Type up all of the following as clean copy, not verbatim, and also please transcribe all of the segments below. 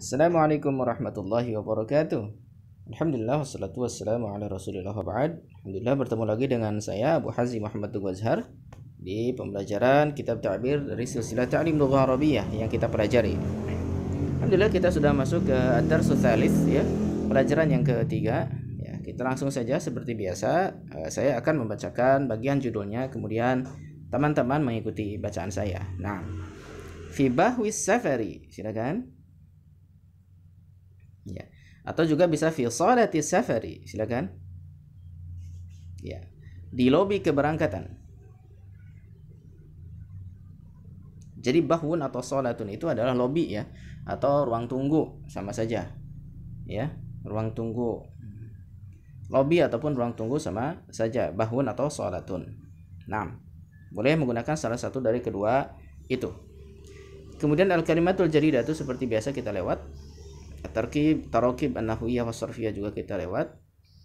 Assalamualaikum warahmatullahi wabarakatuh. Alhamdulillah wassalatu wassalamu ala rasulillah wa ba'd. Alhamdulillah bertemu lagi dengan saya Abu Hazim Muhammad Tugu Azhar di pembelajaran kitab ta'bir dari silsilah ta'lim lughah Arabiyah yang kita pelajari. Alhamdulillah kita sudah masuk ke ad-darsus tsalits ya, pelajaran yang ketiga ya. Kita langsung saja seperti biasa, saya akan membacakan bagian judulnya, kemudian teman-teman mengikuti bacaan saya. Nah, fi bahwis safari, silakan. Ya. Atau juga bisa fi salati safari, silakan. Ya. Di lobi keberangkatan. Jadi bahwun atau salatun itu adalah lobi ya, atau ruang tunggu, sama saja. Ya, ruang tunggu. Lobi ataupun ruang tunggu sama saja, bahwun atau salatun. Nah, boleh menggunakan salah satu dari kedua itu. Kemudian al-kalimatul jadidah itu seperti biasa kita lewat. At-tarkib, tarakib, an-nahwiyah, was-sarfiyah juga kita lewat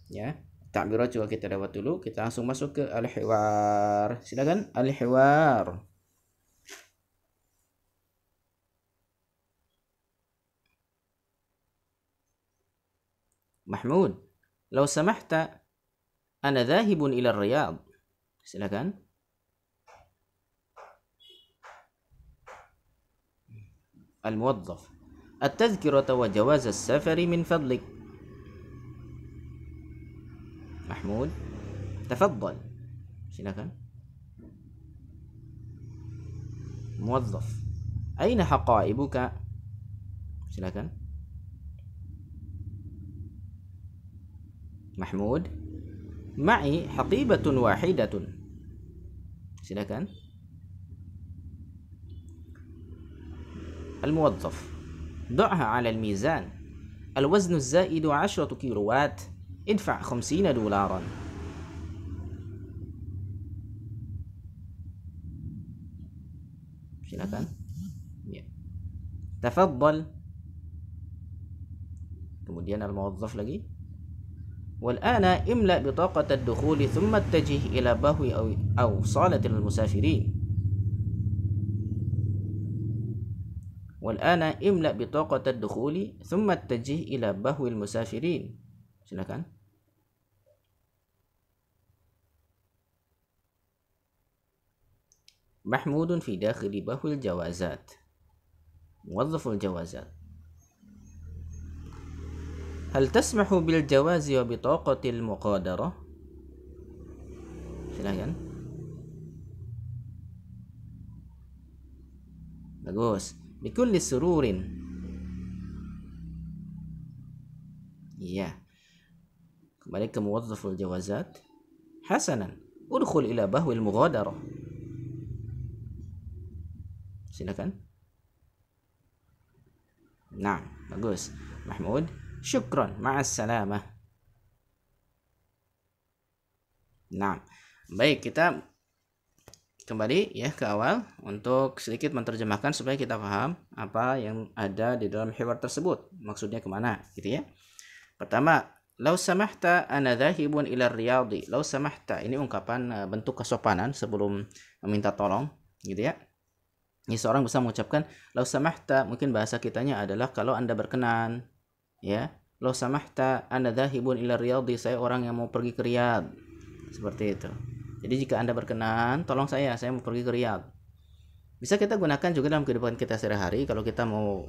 ya. Ta'birat juga kita lewat dulu. Kita langsung masuk ke al-hiwar. Silakan al-hiwar. Mahmud, law samahta ana dhahibun ila Riyadh. Silakan. Al-muwazzaf, التذكرة وجواز السفر من فضلك. محمود تفضل. silakan. موظف أين حقائبك. silakan. محمود معي حقيبة واحدة. silakan. الموظف ضعها على الميزان، الوزن الزائد 10 كيلوات، ادفع 50 دولارا. silakan ya. تفضل. kemudian الموظف lagi. والآن املأ بطاقة الدخول ثم اتجه إلى بهو أو صالة المسافرين. والآن املأ بطاقة الدخول ثم اتجه إلى بهو المسافرين. silakan. محمود في داخل بهو الجوازات، موظف الجوازات. هل تسمح بالجواز وبطاقة المغادرة. silakan. bagus. بكل سرور. iya. kembali ke موظف الجوازات. حسنا ادخل إلى بهو المغادرة. silakan. nah, bagus. Mahmud, syukran, ma'as salamah. Nah, baik, kita kembali ya ke awal untuk sedikit menerjemahkan supaya kita paham apa yang ada di dalam hiwar tersebut, maksudnya kemana gitu ya. Pertama, law samahta ana dhahibun ila Riyadhi. Law samahta ini ungkapan bentuk kesopanan sebelum meminta tolong gitu ya. Ini seorang bisa mengucapkan law samahta, mungkin bahasa kitanya adalah kalau Anda berkenan ya. Law samahta ana dhahibun ila Riyadhi, saya orang yang mau pergi ke Riyadh. Seperti itu. Jadi jika Anda berkenan, tolong saya mau pergi ke Riyadh. Bisa kita gunakan juga dalam kehidupan kita sehari-hari. Kalau kita mau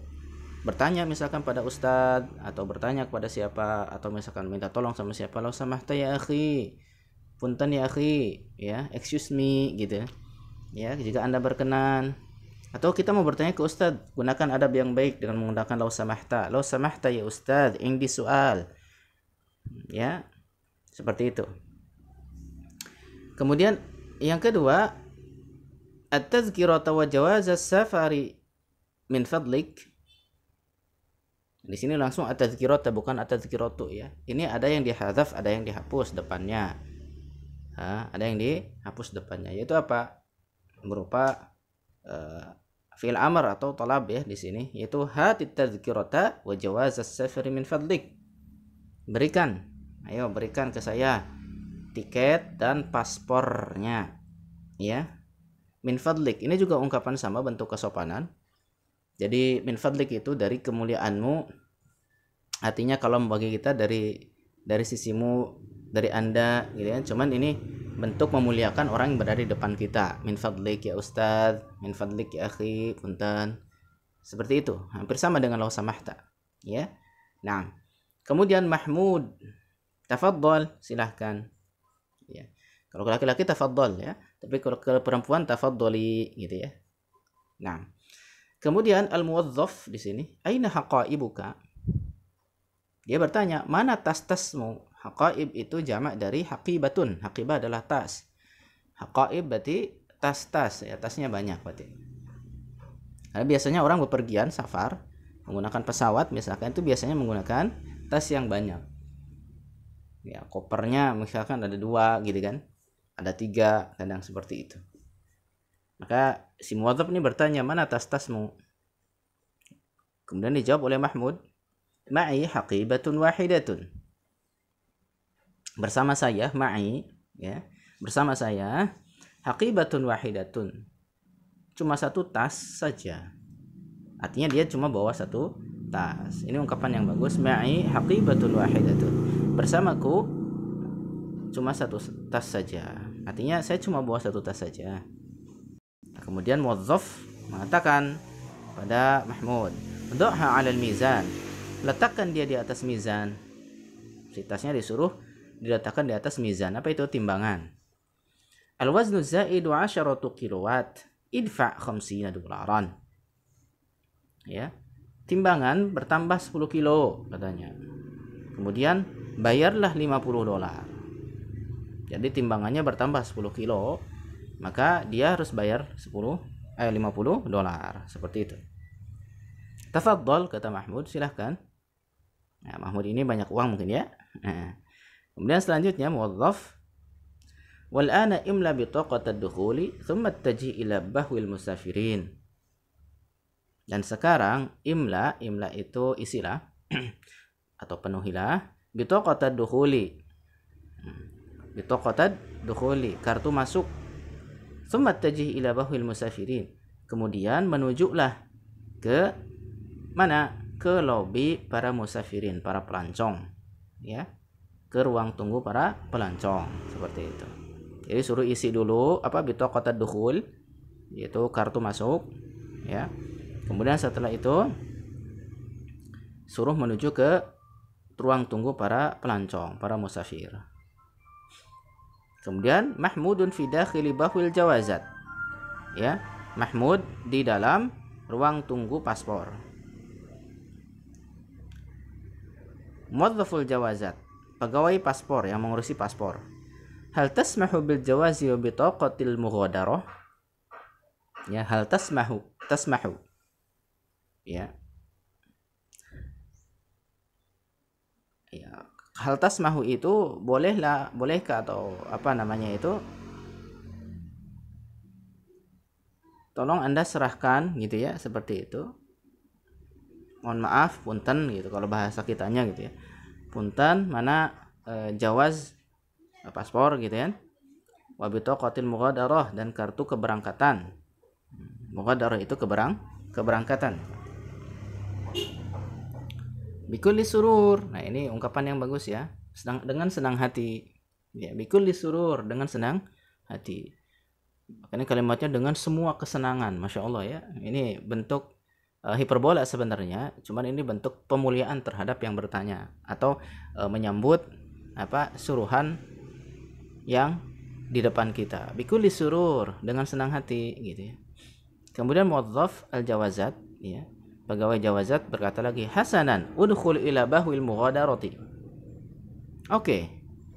bertanya misalkan pada ustadz, atau bertanya kepada siapa, atau misalkan minta tolong sama siapa, law samahta ya akhi, punten ya akhi, ya, excuse me gitu. Ya, jika Anda berkenan. Atau kita mau bertanya ke ustadz, gunakan adab yang baik dengan menggunakan law samahta. Law samahta ya ustadz, indi soal. Ya, seperti itu. Kemudian yang kedua, at-tazkirata wa jawaz as-safari min fadlik. Di sini langsung at-tazkirata, bukan at-tazkiratu ya. Ini ada yang dihadzaf, ada yang dihapus depannya. Ada yang dihapus depannya, yaitu apa? Berupa fi'il amr atau talab ya di sini, yaitu hatit tazkirata wa jawaz as-safari min fadlik. Berikan, ayo berikan ke saya tiket dan paspornya ya. Min fadlik, ini juga ungkapan sama bentuk kesopanan Jadi min fadlik itu dari kemuliaanmu, artinya kalau bagi kita dari sisimu, dari Anda gitu ya. Cuman ini bentuk memuliakan orang yang berada di depan kita. Min fadlik ya ustaz, min fadlik ya akhi, punten. Seperti itu, hampir sama dengan law samahta, ya. Nah, kemudian mahmud, tafadhol, silahkan. Ya. Kalau laki-laki tafadhol ya, tapi kalau ke perempuan tafadholi gitu ya. Nah, kemudian al-muwazzaf di sini, aina haqaibuka? Dia bertanya, mana tas-tasmu? Haqaib itu jamak dari haqibatun. Haqibah adalah tas. Haqaib berarti tas-tas ya, tasnya banyak berarti. Karena biasanya orang bepergian safar menggunakan pesawat misalkan, itu biasanya menggunakan tas yang banyak. Ya, kopernya misalkan ada 2 gitu kan. Ada 3, kadang seperti itu. Maka si muwadzaf ini bertanya, mana tas-tasmu? Kemudian dijawab oleh Mahmud, ma'i haqibatun wahidatun. Bersama saya, ma'i ya, bersama saya haqibatun wahidatun. Cuma satu tas saja. Artinya dia cuma bawa satu tas. Ini ungkapan yang bagus, ma'i haqibatun wahidatun. Bersamaku cuma satu tas saja. Artinya saya cuma bawa satu tas saja. Kemudian muwazzaf mengatakan pada Mahmud, "Dha'ha 'alal mizan." Letakkan dia di atas mizan. Si tasnya disuruh diletakkan di atas mizan. Apa itu? Timbangan. Al-waznu zaidu 10 kilowat. Idfa' 50 dolaran. Ya. Timbangan bertambah 10 kilo katanya. Kemudian bayarlah 50 dolar. Jadi timbangannya bertambah 10 kilo, maka dia harus bayar 50 dolar. Seperti itu. Tafadhol, kata Mahmud, silahkan. Nah, Mahmud ini banyak uang mungkin ya. Nah. Kemudian selanjutnya muwazzaf, wal ana imla bitaqat ad-dukhuli thumma taji ila bahwil musafirin. Dan sekarang imla itu isilah atau penuhilah bitaqat ad-dukhuli. Bitaqat ad-dukhuli, kartu masuk. Thumma taji ila bahwil musafirin. Kemudian menunjuklah ke mana? Ke lobi para musafirin, para pelancong, ya, ke ruang tunggu para pelancong, seperti itu. Jadi suruh isi dulu bitaqat ad-dukhul, yaitu kartu masuk, ya. Kemudian setelah itu suruh menuju ke ruang tunggu para pelancong, para musafir. Kemudian Mahmudun fi dakhili bahwil jawazat, ya, Mahmud di dalam ruang tunggu paspor. Muwadzaful jawazat, pegawai paspor yang mengurusi paspor. Hal tasmahu bil jawazi wa bitaqatil mughadarah? Ya, hal tasmahu. Ya. Ya, hal tasmahu itu bolehkah atau apa namanya itu? Tolong Anda serahkan gitu ya, seperti itu. Mohon maaf, punten gitu kalau bahasa kitanya gitu ya. Punten, mana jawaz paspor gitu ya. Wa bitaqatil mughadarah, dan kartu keberangkatan. Mughadarah itu keberangkatan. Bikulli surur. Nah, ini ungkapan yang bagus ya. Dengan senang hati. Ya, bikulli surur, dengan senang hati. Makanya kalimatnya dengan semua kesenangan. Masya Allah ya. Ini bentuk hiperbola sebenarnya, cuman ini bentuk pemuliaan terhadap yang bertanya atau menyambut suruhan yang di depan kita. Bikulli surur, dengan senang hati gitu ya. Kemudian muwazzaf al-jawazat, ya, pegawai jawazat berkata lagi, hasanan udkhul ila bahwil mughadarati. Oke,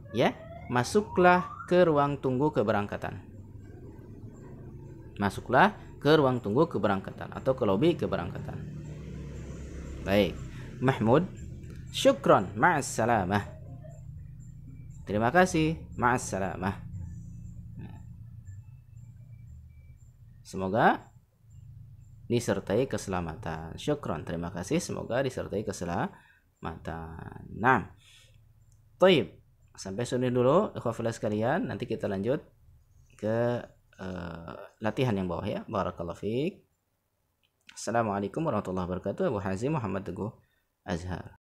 ya, masuklah ke ruang tunggu keberangkatan. Masuklah ke ruang tunggu keberangkatan atau ke lobi keberangkatan. Baik, Mahmud, syukron, ma'as salamah. Terima kasih, ma'as salamah. Semoga disertai keselamatan. Syukron, terima kasih, semoga disertai keselamatan. Nah, Taib, sampai sini dulu ikhwafillah sekalian. Nanti kita lanjut ke latihan yang bawah ya. Barakallahu fiik. Assalamualaikum warahmatullahi wabarakatuh. Abu Hazim Muhammad Teguh Azhar.